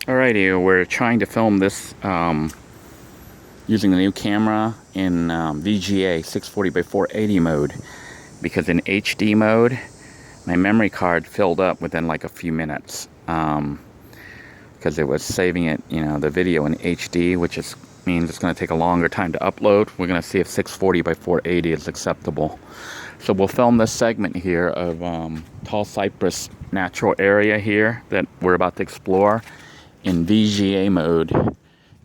Alrighty, we're trying to film this using the new camera in VGA 640 by 480 mode, because in HD mode my memory card filled up within like a few minutes, because it was saving it, the video in HD, which means it's going to take a longer time to upload. We're going to see if 640 by 480 is acceptable. So we'll film this segment here of Tall Cypress Natural Area here that we're about to explore in VGA mode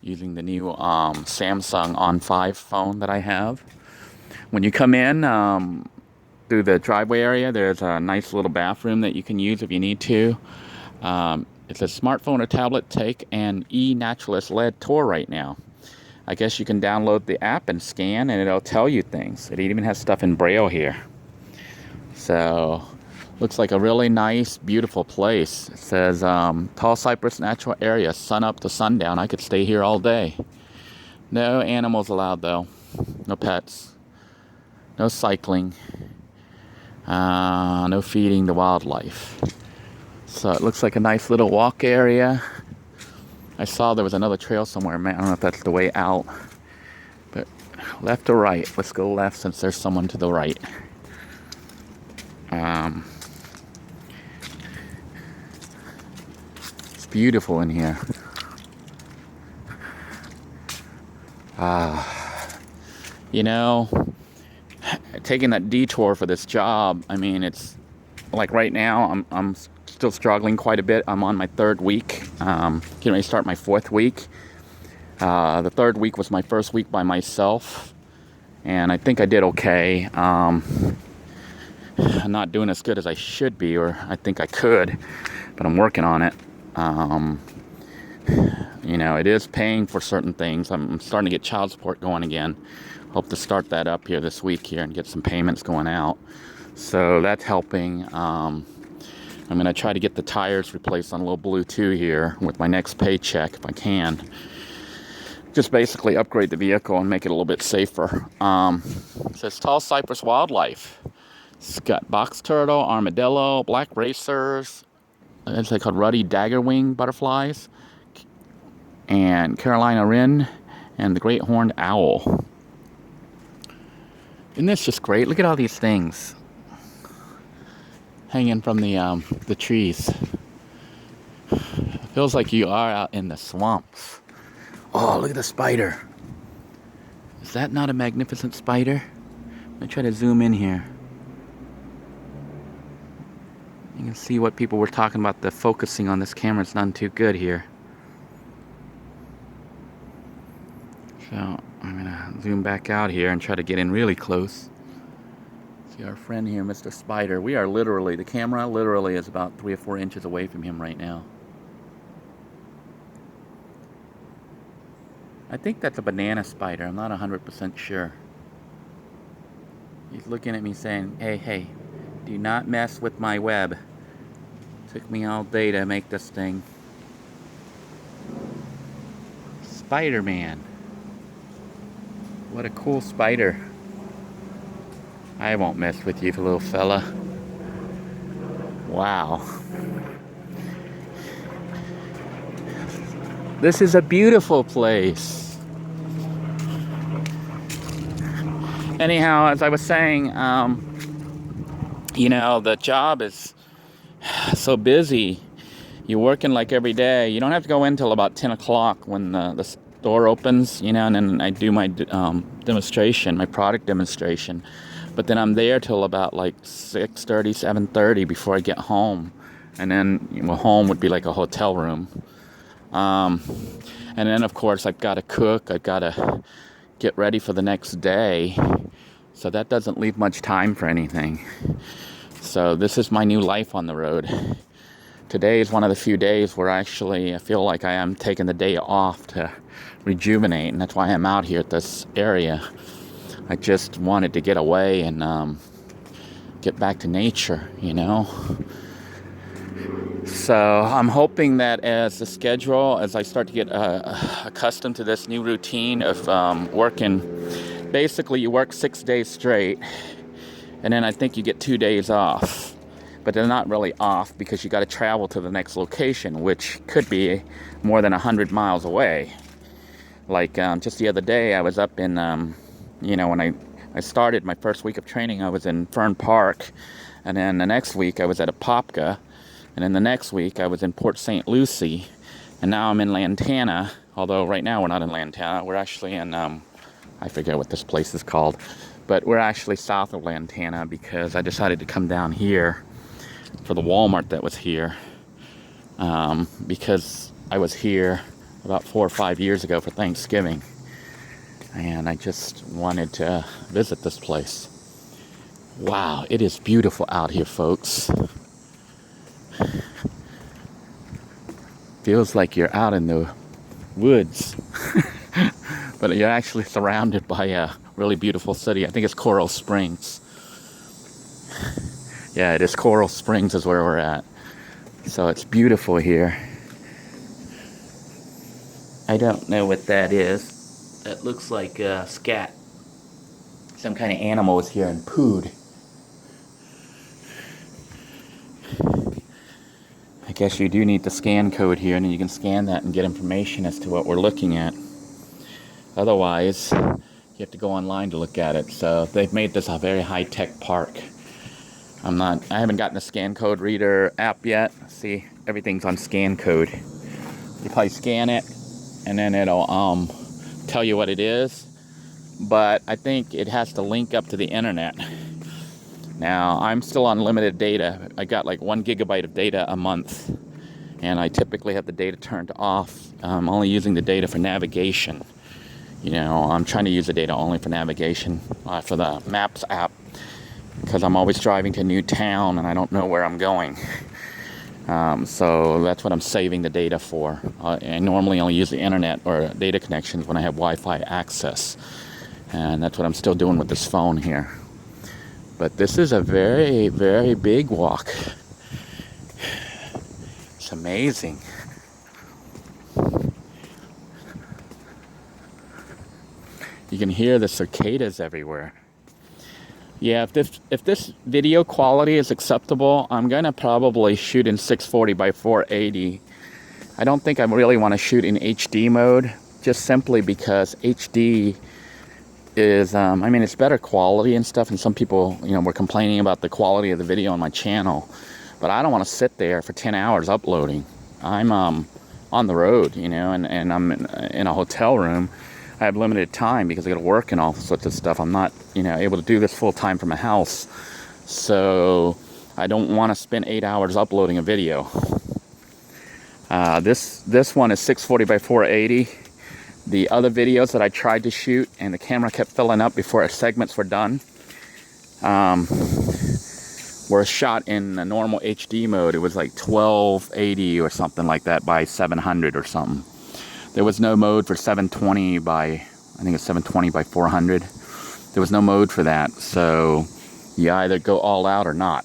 using the new Samsung On 5 phone that I have. When you come in through the driveway area, there's a nice little bathroom that you can use if you need to. It's a smartphone or tablet. Take an e-naturalist led tour right now. I guess you can download the app and scan and it'll tell you things. It even has stuff in Braille here. So looks like a really nice, beautiful place. It says Tall Cypress Natural Area, sun up to sundown. I could stay here all day. No animals allowed though. No pets. No cycling. No feeding the wildlife. So it looks like a nice little walk area. I saw there was another trail somewhere. Man, I don't know if that's the way out. But left or right? Let's go left since there's someone to the right. It's beautiful in here. Taking that detour for this job, I mean, it's like right now I'm still struggling quite a bit. I'm on my third week, getting ready to start my fourth week. The third week was my first week by myself, and I think I did okay. I'm not doing as good as I should be, or I think I could, but I'm working on it. It is paying for certain things. I'm starting to get child support going again. Hope to start that up here this week here and get some payments going out. So that's helping. I'm going to try to get the tires replaced on a little Blue 2 here with my next paycheck if I can. Just basically upgrade the vehicle and make it a little bit safer. It says Tall Cypress Wildlife. It's got box turtle, armadillo, black racers, it's like called ruddy daggerwing butterflies, and Carolina wren, and the great horned owl. Isn't this just great? Look at all these things hanging from the trees. It feels like you are out in the swamps. Oh, look at the spider. Is that not a magnificent spider? Let me try to zoom in here. You can see what people were talking about. The focusing on this camera is not too good here. So I'm gonna zoom back out here and try to get in really close. See our friend here, Mr. Spider. We are the camera literally is about 3 or 4 inches away from him right now. I think that's a banana spider. I'm not 100% sure. He's looking at me saying, hey, do not mess with my web. Took me all day to make this thing. Spider-Man. What a cool spider. I won't mess with you, little fella. Wow. This is a beautiful place. Anyhow, as I was saying, the job is so busy. You're working like every day. You don't have to go in till about 10 o'clock when the store opens, and then I do my demonstration, my product demonstration. But then I'm there till about like 6:30, 7:30 before I get home. And then home would be like a hotel room. And then, of course, I've got to cook. I've got to get ready for the next day. So that doesn't leave much time for anything. So this is my new life on the road. Today is one of the few days where I feel like I am taking the day off to rejuvenate, and that's why I'm out here at this area. I just wanted to get away and get back to nature, So I'm hoping that as I start to get accustomed to this new routine of working, basically you work 6 days straight, and then I think you get 2 days off. but they're not really off because you got to travel to the next location, which could be more than 100 miles away. Like just the other day, I was up in, when I started my first week of training, I was in Fern Park, and then the next week I was at Apopka, and then the next week I was in Port St. Lucie, and now I'm in Lantana, although right now we're not in Lantana, we're actually in, I forget what this place is called, but we're actually south of Lantana because I decided to come down here for the Walmart that was here, because I was here about 4 or 5 years ago for Thanksgiving, and I just wanted to visit this place. Wow, it is beautiful out here, folks. Feels like you're out in the woods, but you're actually surrounded by a really beautiful city. I think it's Coral Springs. Yeah, it is. Coral Springs is where we're at. So it's beautiful here. I don't know what that is. That looks like scat. Some kind of animal is here and pooed. I guess you do need the scan code here, and you can scan that and get information as to what we're looking at. Otherwise, you have to go online to look at it. So they've made this a very high-tech park. I haven't gotten a scan code reader app yet. See, everything's on scan code. You probably scan it, and then it'll tell you what it is. But I think it has to link up to the internet. Now, I'm still on limited data. I got like 1 gigabyte of data a month, and I typically have the data turned off. I'm only using the data for navigation. I'm trying to use the data only for navigation for the Maps app, because I'm always driving to a new town and I don't know where I'm going. So that's what I'm saving the data for. I normally only use the internet or data connections when I have Wi-Fi access. And that's what I'm still doing with this phone here. But this is a very, very big walk. It's amazing. You can hear the cicadas everywhere. Yeah, if this video quality is acceptable, I'm gonna probably shoot in 640 by 480. I don't think I really want to shoot in HD mode, just simply because HD is, it's better quality and stuff, and some people, were complaining about the quality of the video on my channel, but I don't want to sit there for 10 hours uploading. I'm on the road, and I'm in a hotel room. I have limited time because I got to work and all sorts of stuff. I'm not, able to do this full time from a house. So I don't want to spend 8 hours uploading a video. This one is 640 by 480. The other videos that I tried to shoot and the camera kept filling up before our segments were done, were shot in a normal HD mode. It was like 1280 or something like that by 700 or something. There was no mode for 720 by, I think it's 720 by 400. There was no mode for that. So you either go all out or not.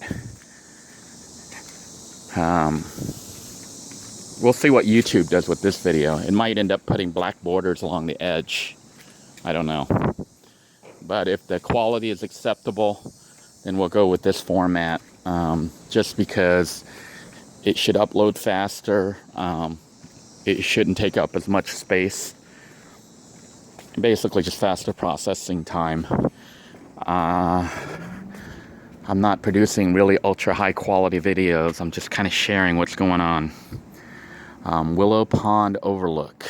We'll see what YouTube does with this video. It might end up putting black borders along the edge. I don't know. But if the quality is acceptable, then we'll go with this format. Just because it should upload faster. It shouldn't take up as much space. Basically just faster processing time. I'm not producing really ultra high quality videos. I'm just kind of sharing what's going on. Willow Pond Overlook.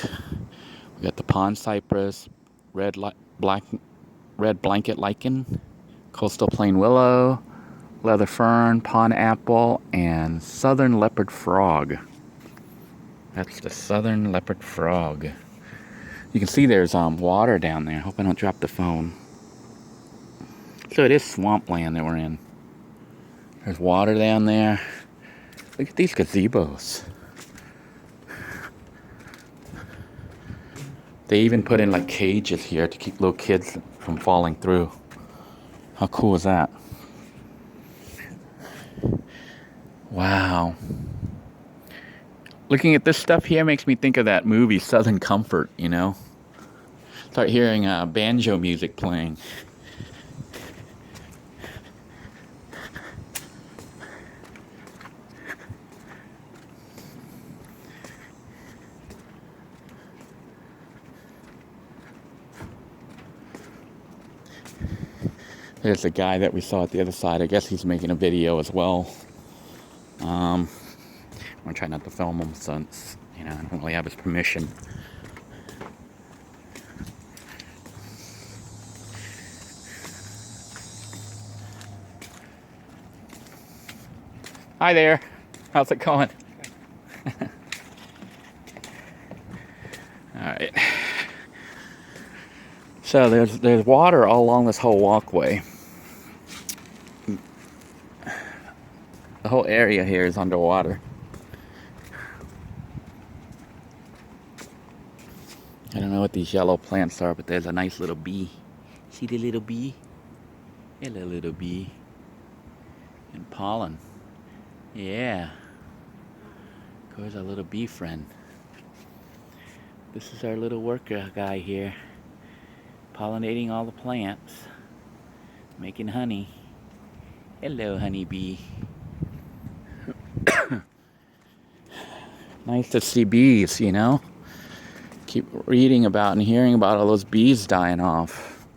We got the pond cypress, red blanket lichen, coastal plain willow, leather fern, pond apple, and southern leopard frog. That's the southern leopard frog. You can see there's water down there. Hope I don't drop the phone. So it is swampland that we're in. There's water down there. Look at these gazebos. They even put in like cages here to keep little kids from falling through. How cool is that? Wow. Looking at this stuff here makes me think of that movie Southern Comfort, Start hearing banjo music playing. There's the guy that we saw at the other side. I guess he's making a video as well. I'm gonna try not to film him since, you know, I don't really have his permission. Hi there. How's it going? All right. So there's water all along this whole walkway. The whole area here is underwater. I don't know what these yellow plants are, but there's a nice little bee. See the little bee? Hello, little bee. And pollen. Yeah. There's our little bee friend. This is our little worker guy here. Pollinating all the plants. Making honey. Hello, honeybee. Nice to see bees, you know? Keep reading about and hearing about all those bees dying off.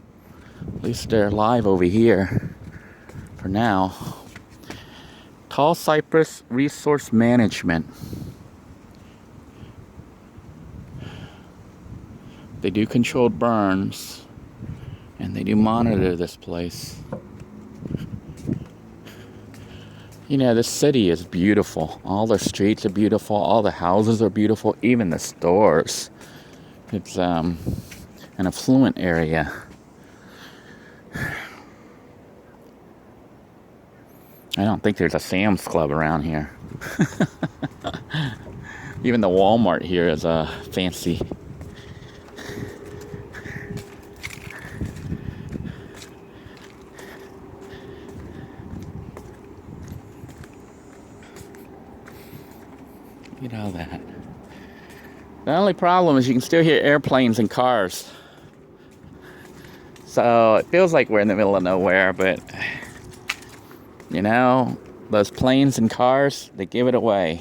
At least they're alive over here. For now. Tall Cypress Resource Management. They do controlled burns. And they do monitor this place. You know, this city is beautiful. All the streets are beautiful. All the houses are beautiful. Even the stores. It's an affluent area. I don't think there's a Sam's Club around here. Even the Walmart here is fancy. Look at all that. The only problem is you can still hear airplanes and cars. So it feels like we're in the middle of nowhere, but you know, those planes and cars, they give it away.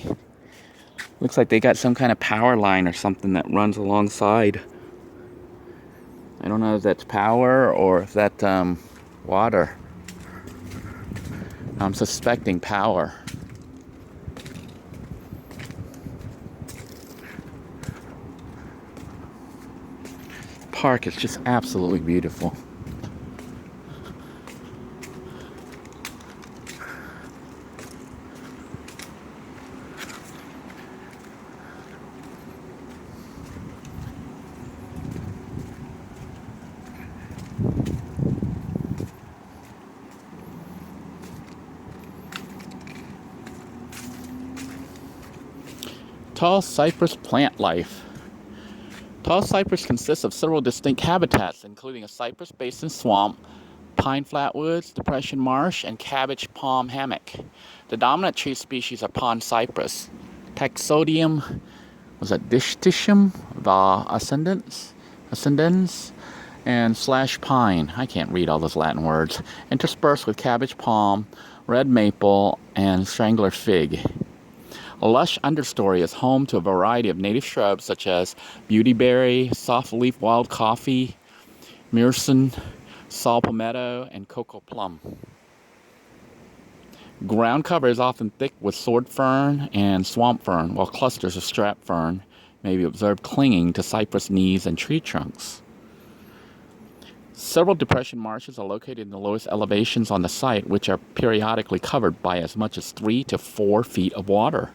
Looks like they got some kind of power line or something that runs alongside. I don't know if that's power or if that's water. I'm suspecting power. Park is just absolutely beautiful. Tall cypress plant life. Tall cypress consists of several distinct habitats, including a cypress basin swamp, pine flatwoods, depression marsh, and cabbage palm hammock. The dominant tree species are pond cypress, Taxodium, Distichum ascendens, and slash pine. I can't read all those Latin words. Interspersed with cabbage palm, red maple, and strangler fig. A lush understory is home to a variety of native shrubs such as beautyberry, softleaf wild coffee, myrcene, saw palmetto, and cocoa plum. Ground cover is often thick with sword fern and swamp fern, while clusters of strap fern may be observed clinging to cypress knees and tree trunks. Several depression marshes are located in the lowest elevations on the site, which are periodically covered by as much as 3 to 4 feet of water.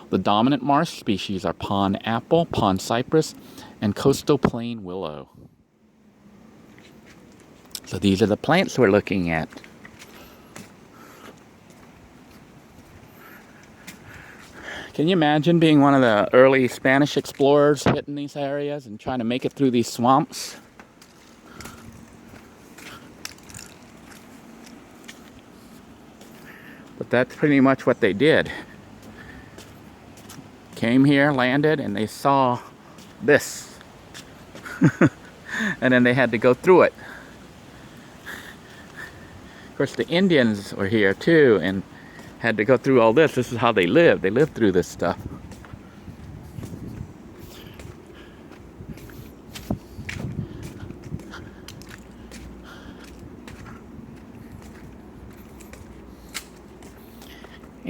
The dominant marsh species are pond apple, pond cypress, and coastal plain willow. So these are the plants we're looking at. Can you imagine being one of the early Spanish explorers hitting these areas and trying to make it through these swamps? But that's pretty much what they did. Came here, landed, and they saw this. And then they had to go through it. Of course, the Indians were here too and had to go through all this. This is how they lived. They lived through this stuff.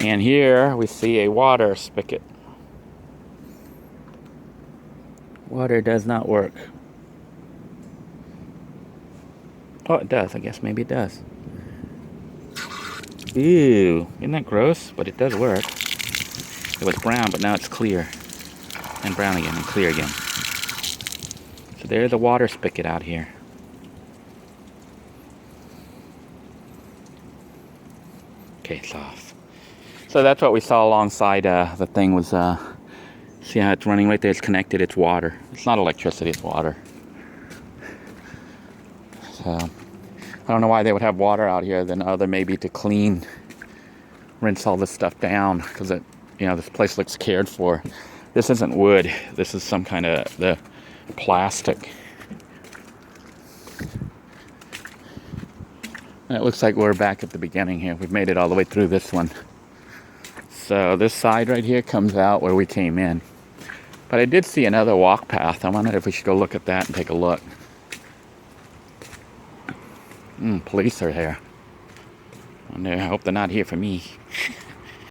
And here we see a water spigot. Water does not work. Oh, it does. I guess maybe it does. Ew, isn't that gross? But it does work. It was brown, but now it's clear. And brown again, and clear again. So there's a water spigot out here. Okay, it's off. So that's what we saw alongside the thing was, see how it's running right there? It's connected, it's water. It's not electricity, it's water. So, I don't know why they would have water out here than other maybe to clean, rinse all this stuff down, because it, this place looks cared for. This isn't wood. This is some kind of the plastic. And it looks like we're back at the beginning here. We've made it all the way through this one. So this side right here comes out where we came in. But I did see another walk path. I wondered if we should go look at that and take a look. Police are here. I hope they're not here for me.